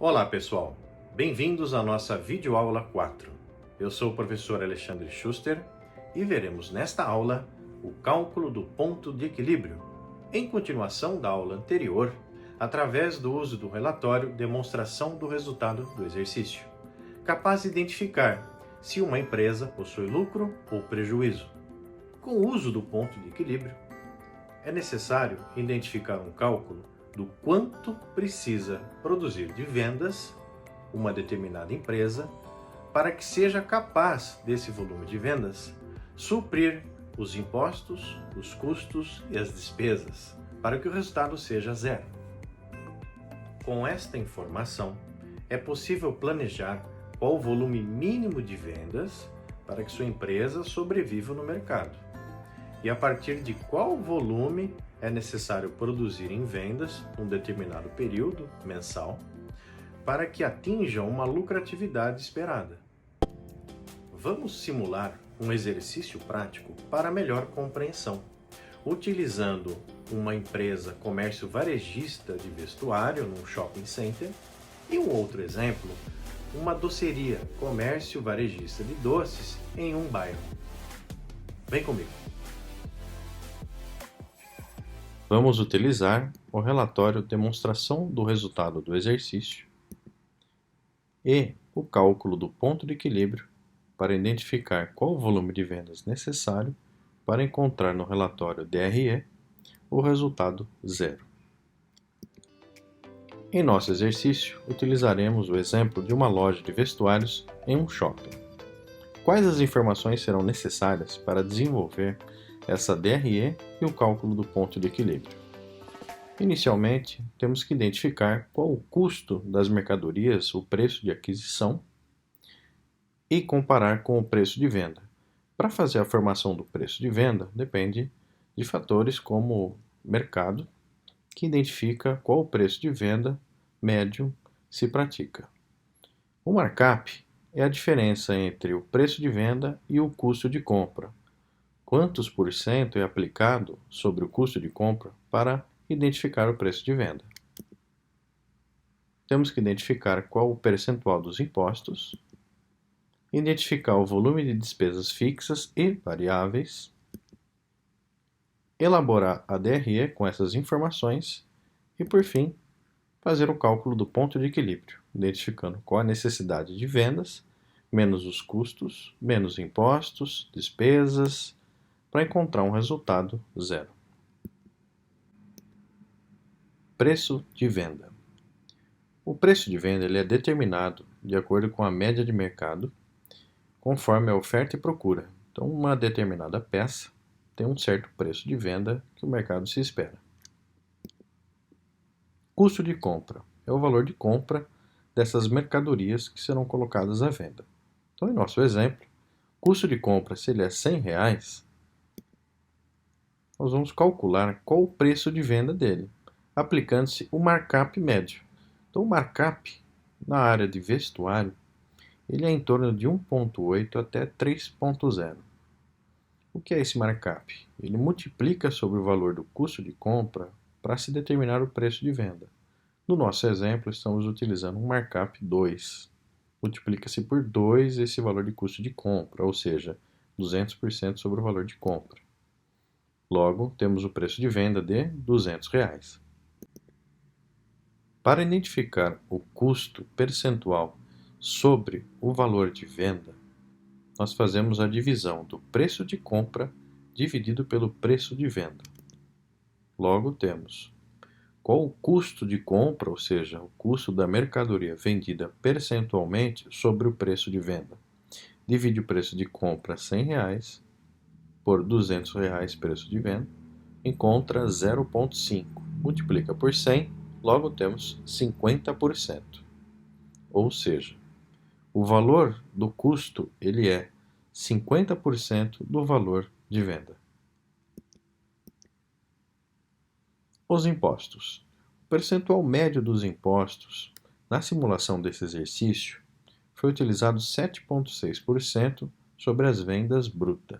Olá pessoal, bem-vindos à nossa videoaula 4. Eu sou o professor Alexandre Schuster e veremos nesta aula o cálculo do ponto de equilíbrio, em continuação da aula anterior, através do uso do relatório demonstração do resultado do exercício, capaz de identificar se uma empresa possui lucro ou prejuízo. Com o uso do ponto de equilíbrio, é necessário identificar um cálculo do quanto precisa produzir de vendas uma determinada empresa para que seja capaz desse volume de vendas suprir os impostos, os custos e as despesas, para que o resultado seja zero. Com esta informação, é possível planejar qual o volume mínimo de vendas para que sua empresa sobreviva no mercado e a partir de qual volume é necessário produzir em vendas um determinado período mensal para que atinjam uma lucratividade esperada. Vamos simular um exercício prático para melhor compreensão, utilizando uma empresa comércio varejista de vestuário num shopping center e um outro exemplo, uma doceria comércio varejista de doces em um bairro. Vem comigo! Vamos utilizar o relatório demonstração do resultado do exercício e o cálculo do ponto de equilíbrio para identificar qual o volume de vendas necessário para encontrar no relatório DRE o resultado zero. Em nosso exercício, utilizaremos o exemplo de uma loja de vestuários em um shopping. Quais as informações serão necessárias para desenvolver essa DRE e o cálculo do ponto de equilíbrio? Inicialmente, temos que identificar qual o custo das mercadorias, o preço de aquisição, e comparar com o preço de venda. Para fazer a formação do preço de venda, depende de fatores como mercado, que identifica qual o preço de venda médio se pratica. O markup é a diferença entre o preço de venda e o custo de compra. Quantos por cento é aplicado sobre o custo de compra para identificar o preço de venda? Temos que identificar qual o percentual dos impostos, identificar o volume de despesas fixas e variáveis, elaborar a DRE com essas informações e, por fim, fazer o cálculo do ponto de equilíbrio, identificando qual a necessidade de vendas, menos os custos, menos impostos, despesas, para encontrar um resultado zero. Preço de venda. O preço de venda ele é determinado de acordo com a média de mercado, conforme a oferta e procura. Então, uma determinada peça tem um certo preço de venda que o mercado se espera. Custo de compra é o valor de compra dessas mercadorias que serão colocadas à venda. Então, em nosso exemplo, custo de compra, se ele é R$100, nós vamos calcular qual o preço de venda dele, aplicando-se o markup médio. Então, o markup na área de vestuário, ele é em torno de 1,8 até 3,0. O que é esse markup? Ele multiplica sobre o valor do custo de compra para se determinar o preço de venda. No nosso exemplo, estamos utilizando um markup 2. Multiplica-se por 2 esse valor de custo de compra, ou seja, 200% sobre o valor de compra. Logo, temos o preço de venda de R$200. Para identificar o custo percentual sobre o valor de venda, nós fazemos a divisão do preço de compra dividido pelo preço de venda. Logo, temos qual o custo de compra, ou seja, o custo da mercadoria vendida percentualmente sobre o preço de venda. Divide o preço de compra R$100 por R$200 preço de venda, encontra 0,5. Multiplica por 100, logo temos 50%. Ou seja, o valor do custo ele é 50% do valor de venda. Os impostos. O percentual médio dos impostos na simulação desse exercício foi utilizado 7,6% sobre as vendas brutas.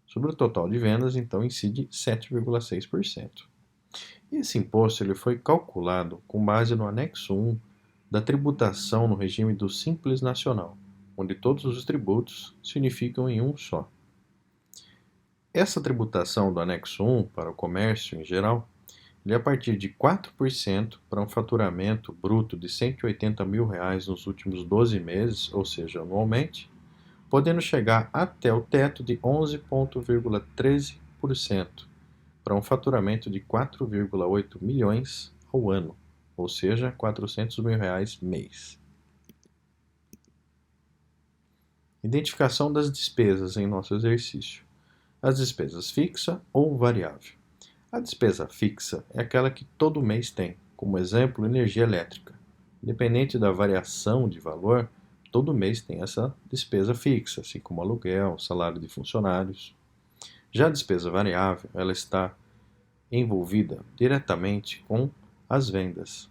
Sobre o total de vendas, então, incide 7,6%. Esse imposto ele foi calculado com base no anexo 1 da tributação no regime do Simples Nacional, onde todos os tributos se unificam em um só. Essa tributação do anexo 1 para o comércio em geral é a partir de 4% para um faturamento bruto de R$ 180 mil nos últimos 12 meses, ou seja, anualmente, podendo chegar até o teto de 11,13% para um faturamento de 4,8 milhões ao ano, ou seja, R$ 400 mil mês. Identificação das despesas em nosso exercício. As despesas fixa ou variável. A despesa fixa é aquela que todo mês tem, como exemplo, energia elétrica. Independente da variação de valor, todo mês tem essa despesa fixa, assim como aluguel, salário de funcionários. Já a despesa variável, ela está envolvida diretamente com as vendas.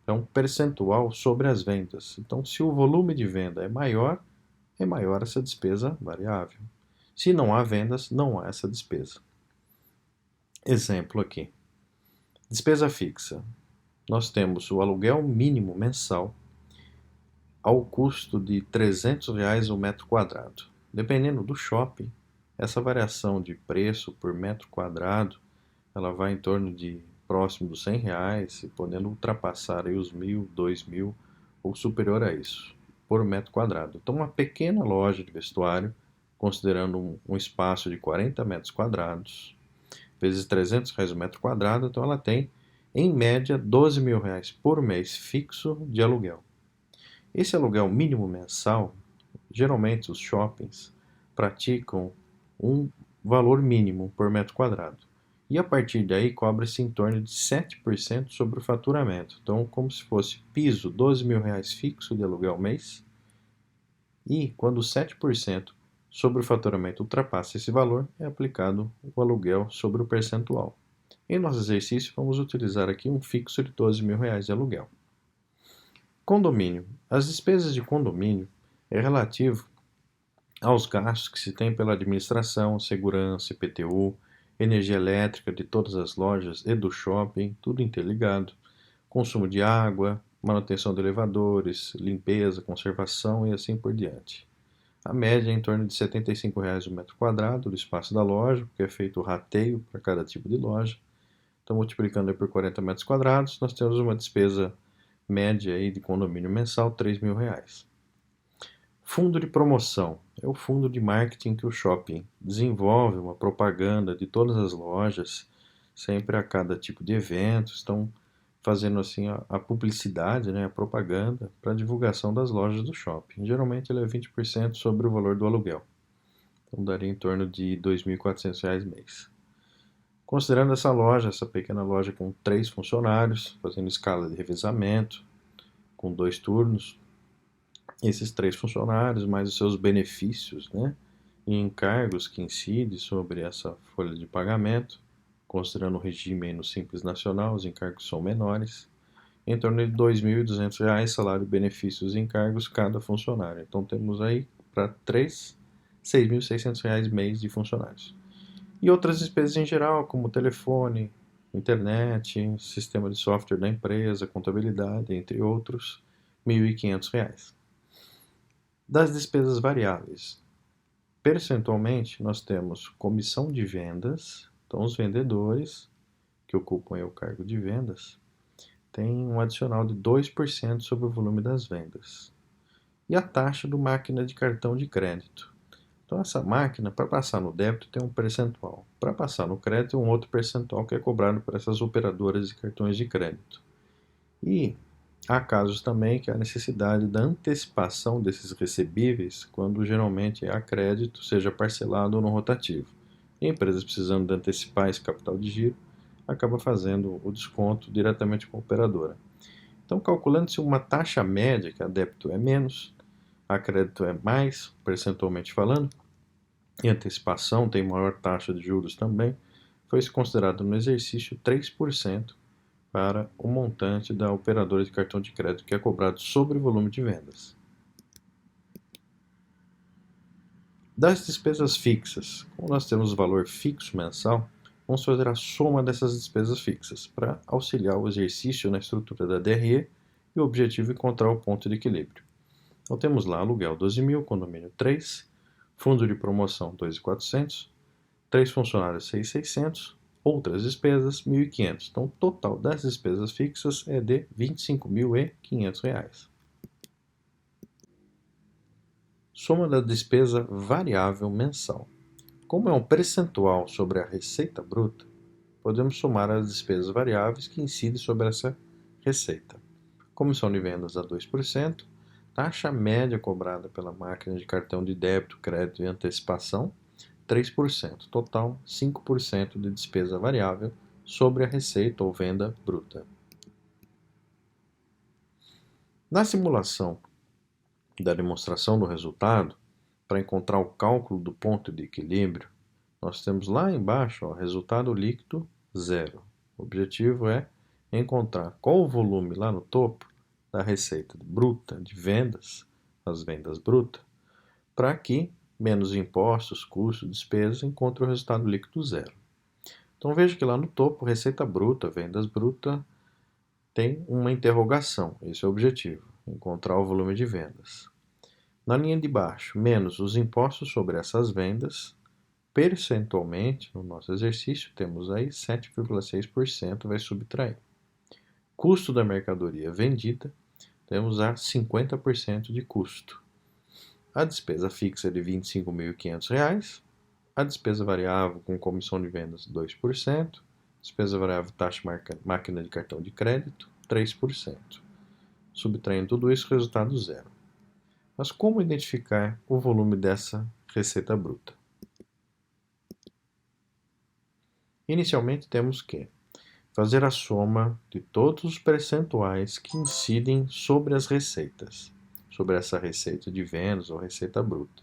É um percentual sobre as vendas. Então, se o volume de venda é maior essa despesa variável. Se não há vendas, não há essa despesa. Exemplo aqui. Despesa fixa. Nós temos o aluguel mínimo mensal ao custo de R$ 300 o metro quadrado. Dependendo do shopping, essa variação de preço por metro quadrado, ela vai em torno de próximo dos R$ 100, podendo ultrapassar aí os 1.000, 2.000 ou superior a isso, por metro quadrado. Então, uma pequena loja de vestuário, considerando um espaço de 40 metros quadrados, vezes R$ 300 o metro quadrado, então ela tem, em média, R$ 12 mil por mês fixo de aluguel. Esse aluguel mínimo mensal, geralmente os shoppings praticam um valor mínimo por metro quadrado. E a partir daí cobra-se em torno de 7% sobre o faturamento. Então, como se fosse piso, R$ 12 mil fixo de aluguel mês. E quando 7% sobre o faturamento ultrapassa esse valor, é aplicado o aluguel sobre o percentual. Em nosso exercício, vamos utilizar aqui um fixo de R$ 12 mil de aluguel. Condomínio. As despesas de condomínio é relativo aos gastos que se tem pela administração, segurança, IPTU, energia elétrica de todas as lojas e do shopping, tudo interligado, consumo de água, manutenção de elevadores, limpeza, conservação e assim por diante. A média é em torno de R$ 75 o metro quadrado do espaço da loja, porque é feito o rateio para cada tipo de loja. Então, multiplicando por 40 metros quadrados, nós temos uma despesa média aí de condomínio mensal, R$ 3 mil. Fundo de promoção. É o fundo de marketing que o shopping desenvolve, uma propaganda de todas as lojas, sempre a cada tipo de evento, estão fazendo assim a publicidade, né, a propaganda para a divulgação das lojas do shopping. Geralmente ele é 20% sobre o valor do aluguel. Então daria em torno de R$ 2.400 mês. Considerando essa loja, essa pequena loja com 3 funcionários, fazendo escala de revezamento, com 2 turnos, esses 3 funcionários, mais os seus benefícios, né, e encargos que incidem sobre essa folha de pagamento, considerando o regime no Simples Nacional, os encargos são menores, em torno de R$ 2.200 salário, benefícios e encargos cada funcionário. Então temos aí para 3, R$ 6.600 mês de funcionários. E outras despesas em geral, como telefone, internet, sistema de software da empresa, contabilidade, entre outros, R$ 1.500. Das despesas variáveis, percentualmente nós temos comissão de vendas. Então, os vendedores que ocupam o cargo de vendas têm um adicional de 2% sobre o volume das vendas. E a taxa do máquina de cartão de crédito. Então, essa máquina, para passar no débito, tem um percentual. Para passar no crédito, tem um outro percentual que é cobrado por essas operadoras de cartões de crédito. E há casos também que há necessidade da antecipação desses recebíveis, quando geralmente há crédito, seja parcelado ou no rotativo. E empresas precisando de antecipar esse capital de giro, acaba fazendo o desconto diretamente com a operadora. Então, calculando-se uma taxa média, que a débito é menos, a crédito é mais, percentualmente falando, e antecipação tem maior taxa de juros também, foi-se considerado no exercício 3% para o montante da operadora de cartão de crédito que é cobrado sobre o volume de vendas. Das despesas fixas, como nós temos o valor fixo mensal, vamos fazer a soma dessas despesas fixas para auxiliar o exercício na estrutura da DRE e o objetivo é encontrar o ponto de equilíbrio. Então temos lá aluguel 12.000, condomínio 3, fundo de promoção 2.400, 3 funcionários 6.600, outras despesas 1.500. Então o total das despesas fixas é de R$ 25.500. Soma da despesa variável mensal. Como é um percentual sobre a receita bruta, podemos somar as despesas variáveis que incidem sobre essa receita. Comissão de vendas a 2%, taxa média cobrada pela máquina de cartão de débito, crédito e antecipação, 3%. Total, 5% de despesa variável sobre a receita ou venda bruta. Na simulação da demonstração do resultado, para encontrar o cálculo do ponto de equilíbrio, nós temos lá embaixo, resultado líquido zero. O objetivo é encontrar qual o volume lá no topo da receita bruta de vendas, as vendas brutas, para que, menos impostos, custos, despesas, encontre o resultado líquido zero. Então veja que lá no topo, receita bruta, vendas bruta, tem uma interrogação, esse é o objetivo, encontrar o volume de vendas. Na linha de baixo, menos os impostos sobre essas vendas, percentualmente, no nosso exercício, temos aí 7,6% vai subtrair. Custo da mercadoria vendida, temos a 50% de custo. A despesa fixa é de R$ 25.500, a despesa variável com comissão de vendas 2%, despesa variável taxa máquina de cartão de crédito 3%. Subtraindo tudo isso, resultado zero. Mas como identificar o volume dessa receita bruta? Inicialmente temos que fazer a soma de todos os percentuais que incidem sobre as receitas, sobre essa receita de vendas ou receita bruta.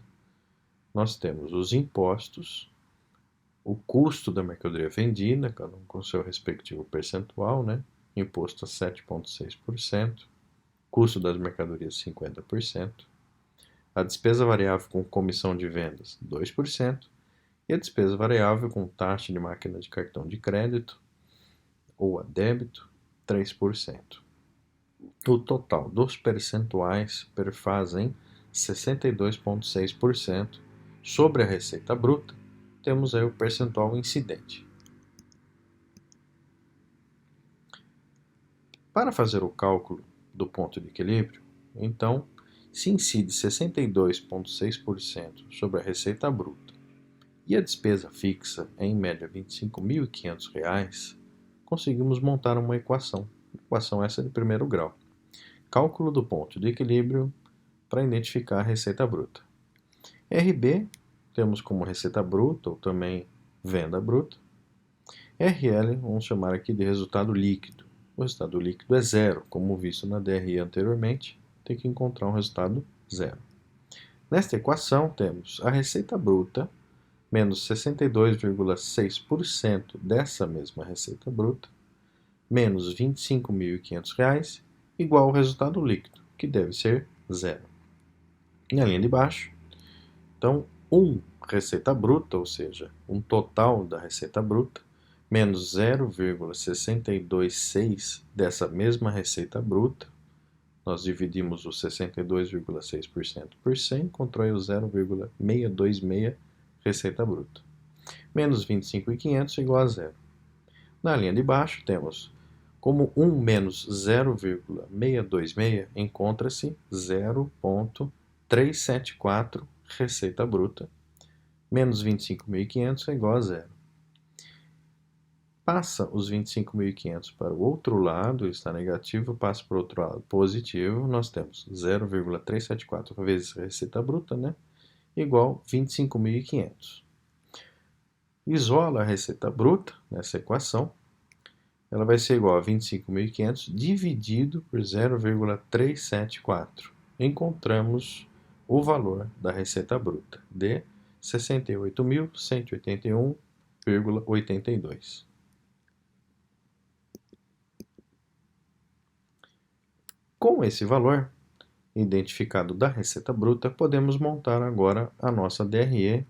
Nós temos os impostos, o custo da mercadoria vendida, cada um com seu respectivo percentual, né? Imposto a 7,6%, custo das mercadorias 50%, a despesa variável com comissão de vendas 2%, e a despesa variável com taxa de máquina de cartão de crédito ou a débito 3%. O total dos percentuais perfazem 62,6% sobre a receita bruta. Temos aí o percentual incidente. Para fazer o cálculo do ponto de equilíbrio, então, se incide 62,6% sobre a receita bruta e a despesa fixa é em média R$ 25.500, conseguimos montar uma equação. Equação essa de primeiro grau. Cálculo do ponto de equilíbrio para identificar a receita bruta. RB temos como receita bruta ou também venda bruta. RL vamos chamar aqui de resultado líquido. O resultado líquido é zero, como visto na DRE anteriormente, tem que encontrar um resultado zero. Nesta equação temos a receita bruta menos 62,6% dessa mesma receita bruta, menos R$ 25.500, igual ao resultado líquido, que deve ser zero. Na linha de baixo, então, receita bruta, ou seja, um total da receita bruta, menos 0,626 dessa mesma receita bruta, nós dividimos o 62,6% por 100, encontrou o 0,626 receita bruta. Menos 25.500 igual a zero. Na linha de baixo temos como 1 menos 0,626 encontra-se 0,374 receita bruta. Menos 25.500 é igual a zero. Passa os 25.500 para o outro lado, está negativo, passa para o outro lado positivo, nós temos 0,374 vezes receita bruta, né? Igual 25.500. Isola a receita bruta nessa equação, ela vai ser igual a 25.500 dividido por 0,374. Encontramos o valor da receita bruta de 68.181,82. Com esse valor identificado da receita bruta, podemos montar agora a nossa DRE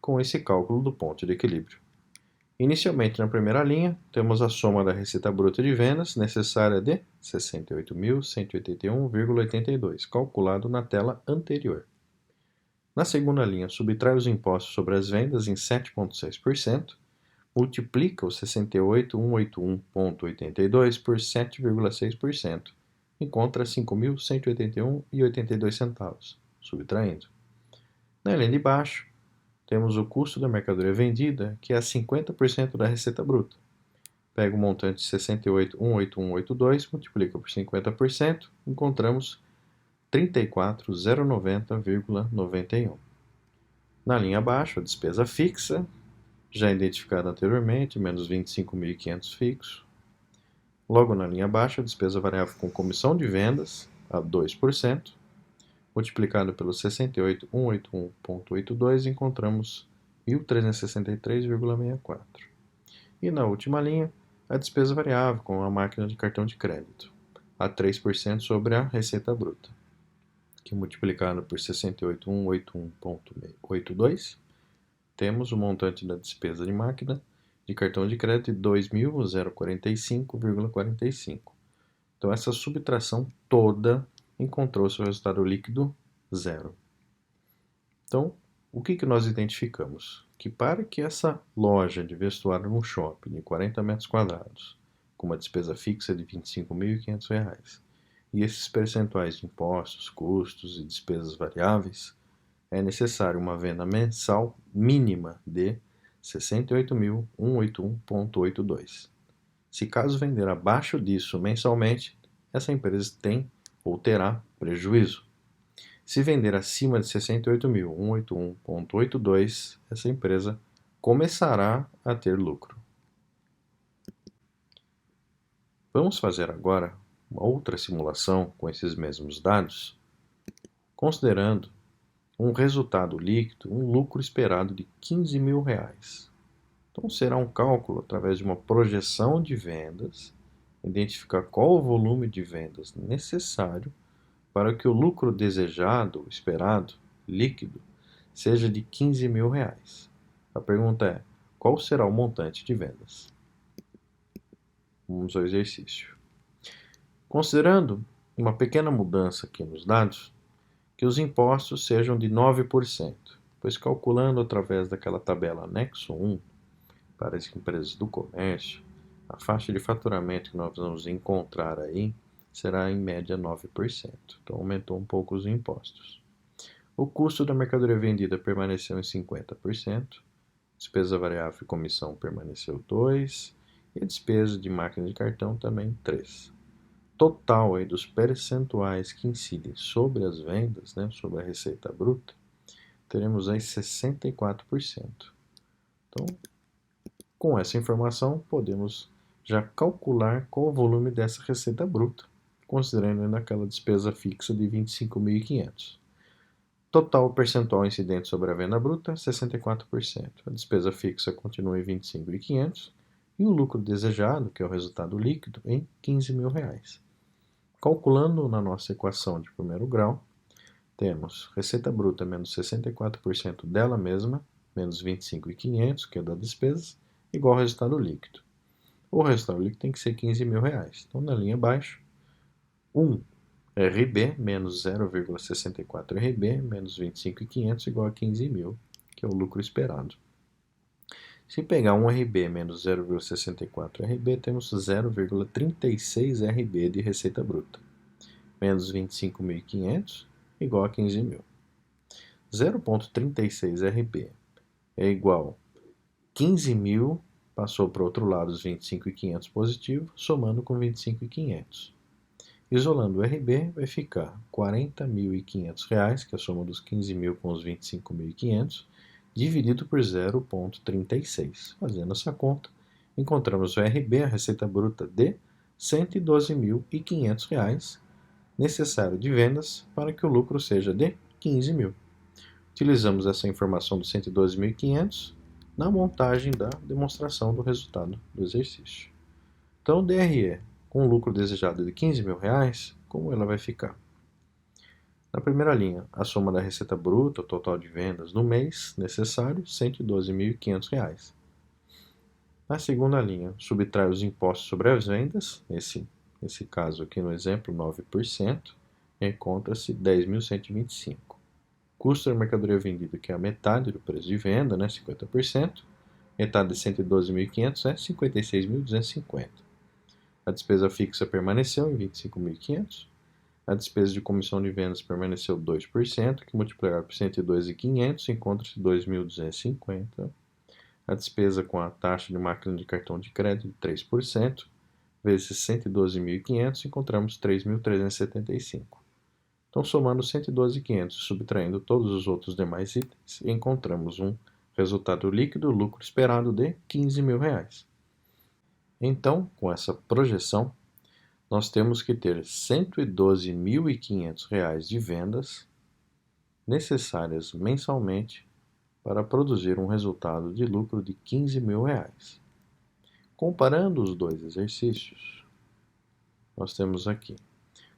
com esse cálculo do ponto de equilíbrio. Inicialmente, na primeira linha, temos a soma da receita bruta de vendas necessária de R$ 68.181,82, calculado na tela anterior. Na segunda linha, subtrai os impostos sobre as vendas em 7,6%, multiplica o 68.181,82 por 7,6%, encontra R$ 5.181,82, subtraindo. Na linha de baixo, temos o custo da mercadoria vendida, que é 50% da receita bruta. Pega o montante de 68.181,82, multiplica por 50%, encontramos 34.090,91. Na linha abaixo, a despesa fixa, já identificada anteriormente, menos 25.500 fixo. Logo na linha abaixo, a despesa variável com comissão de vendas, a 2%, multiplicado pelo 68.181,82, encontramos 1.363,64. E na última linha, a despesa variável com a máquina de cartão de crédito, a 3% sobre a receita bruta, que multiplicado por 68.181,82, temos o montante da despesa de máquina de cartão de crédito de 2.045,45. Então, essa subtração toda encontrou seu resultado líquido zero. Então, o que nós identificamos? Que para que essa loja de vestuário num shopping de 40 metros quadrados, com uma despesa fixa de R$ 25.500, e esses percentuais de impostos, custos e despesas variáveis, é necessário uma venda mensal mínima de 68.181,82. Se caso vender abaixo disso mensalmente, essa empresa tem ou terá prejuízo. Se vender acima de 68.181,82, essa empresa começará a ter lucro. Vamos fazer agora uma outra simulação com esses mesmos dados, considerando um resultado líquido, um lucro esperado de R$ 15.000. Então será um cálculo através de uma projeção de vendas, identificar qual o volume de vendas necessário para que o lucro desejado, esperado, líquido, seja de R$ 15.000. A pergunta é, qual será o montante de vendas? Vamos ao exercício. Considerando uma pequena mudança aqui nos dados, que os impostos sejam de 9%, pois calculando através daquela tabela anexo 1, para as empresas do comércio, a faixa de faturamento que nós vamos encontrar aí será em média 9%. Então aumentou um pouco os impostos. O custo da mercadoria vendida permaneceu em 50%, despesa variável e comissão permaneceu 2%, e a despesa de máquina de cartão também 3%. Total aí dos percentuais que incidem sobre as vendas, né, sobre a receita bruta, teremos aí 64%. Então, com essa informação, podemos já calcular qual o volume dessa receita bruta, considerando ainda aquela despesa fixa de 25.500. Total percentual incidente sobre a venda bruta, 64%. A despesa fixa continua em 25.500 e o lucro desejado, que é o resultado líquido, em R$ 15.000. Calculando na nossa equação de primeiro grau, temos receita bruta menos 64% dela mesma, menos 25.500, que é da despesa, igual ao resultado líquido. O resultado líquido tem que ser R$ 15.000. Então, na linha abaixo, 1 RB menos 0,64 RB menos 25.500 igual a 15.000, que é o lucro esperado. Se pegar 1 RB menos 0,64 RB, temos 0,36 RB de receita bruta, menos 25.500 igual a 15.000. 0,36 RB é igual a 15.000, passou para o outro lado os 25.500 positivo, somando com 25.500. Isolando o RB, vai ficar R$ 40.500, que é a soma dos 15.000 com os 25.500, dividido por 0,36. Fazendo essa conta, encontramos o RB, a receita bruta, de R$ 112.500, necessário de vendas para que o lucro seja de 15.000. Utilizamos essa informação dos 112.500 na montagem da demonstração do resultado do exercício. Então, DRE com o lucro desejado de R$ 15.000, como ela vai ficar? Na primeira linha, a soma da receita bruta, o total de vendas no mês necessário, R$ 112.500. Na segunda linha, subtrai os impostos sobre as vendas, nesse caso aqui no exemplo, 9%, encontra-se 10.125. Custo da mercadoria vendida, que é a metade do preço de venda, né, 50%, metade de 112.500 é 56.250. A despesa fixa permaneceu em 25.500. A despesa de comissão de vendas permaneceu 2%, que multiplicado por 102.500 encontra-se 2.250. A despesa com a taxa de máquina de cartão de crédito de 3%, vezes 112.500, encontramos 3.375. Então, somando 112.500 e subtraindo todos os outros demais itens, encontramos um resultado líquido, lucro esperado de R$ 15.000. Então, com essa projeção, nós temos que ter R$ 112.500 de vendas necessárias mensalmente para produzir um resultado de lucro de R$ 15.000. Comparando os dois exercícios, nós temos aqui: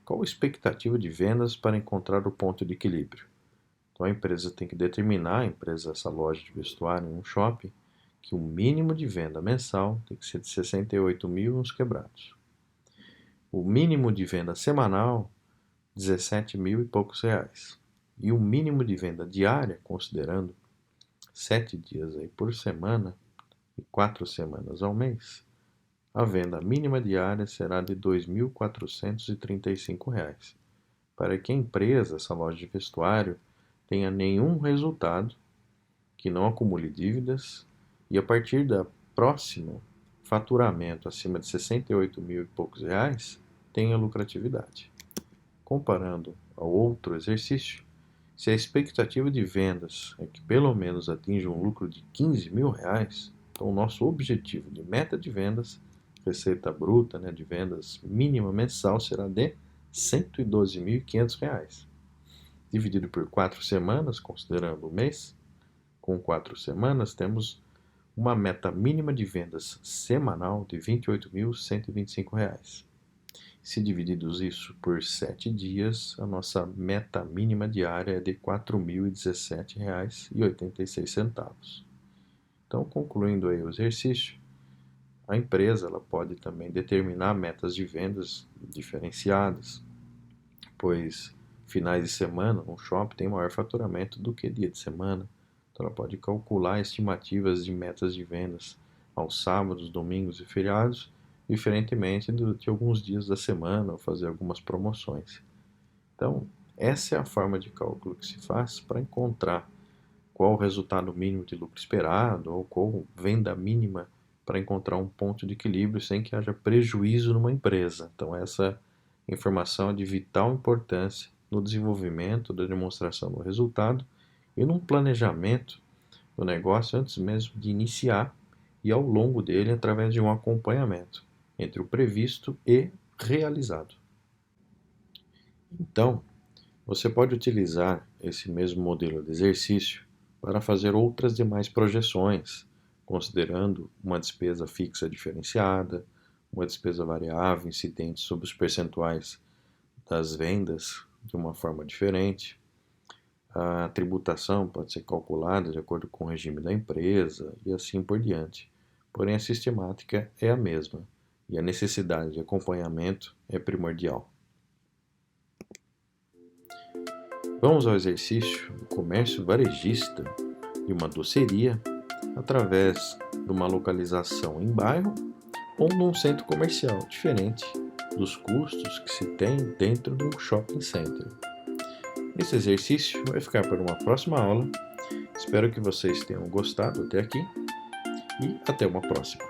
qual a expectativa de vendas para encontrar o ponto de equilíbrio? Então a empresa tem que determinar, essa loja de vestuário, um shopping, que o mínimo de venda mensal tem que ser de 68.000 uns quebrados. O mínimo de venda semanal, 17.000 e poucos reais. E o mínimo de venda diária, considerando 7 dias aí por semana e 4 semanas ao mês, a venda mínima diária será de R$ 2.435, para que a empresa, essa loja de vestuário, tenha nenhum resultado, que não acumule dívidas e a partir da próxima faturamento acima de 68.000 e poucos reais, tenha lucratividade. Comparando ao outro exercício, se a expectativa de vendas é que pelo menos atinja um lucro de R$ 15.000, então o nosso objetivo de meta de vendas, receita bruta, né, de vendas mínima mensal, será de R$ 112.500. Dividido por 4 semanas, considerando o mês, com 4 semanas temos uma meta mínima de vendas semanal de R$ 28.125. Se divididos isso por 7 dias, a nossa meta mínima diária é de R$ 4.017,86. Então, concluindo aí o exercício, a empresa ela pode também determinar metas de vendas diferenciadas, pois finais de semana um shopping tem maior faturamento do que dia de semana. Então, ela pode calcular estimativas de metas de vendas aos sábados, domingos e feriados, diferentemente de alguns dias da semana, ou fazer algumas promoções. Então, essa é a forma de cálculo que se faz para encontrar qual o resultado mínimo de lucro esperado, ou qual venda mínima para encontrar um ponto de equilíbrio sem que haja prejuízo numa empresa. Então, essa informação é de vital importância no desenvolvimento da demonstração do resultado e num planejamento do negócio antes mesmo de iniciar e ao longo dele através de um acompanhamento entre o previsto e realizado. Então, você pode utilizar esse mesmo modelo de exercício para fazer outras demais projeções, considerando uma despesa fixa diferenciada, uma despesa variável incidente sobre os percentuais das vendas de uma forma diferente. A tributação pode ser calculada de acordo com o regime da empresa e assim por diante. Porém, a sistemática é a mesma e a necessidade de acompanhamento é primordial. Vamos ao exercício do comércio varejista de uma doceria através de uma localização em bairro ou num centro comercial, diferente dos custos que se tem dentro de um shopping center. Esse exercício vai ficar para uma próxima aula. Espero que vocês tenham gostado até aqui e até uma próxima.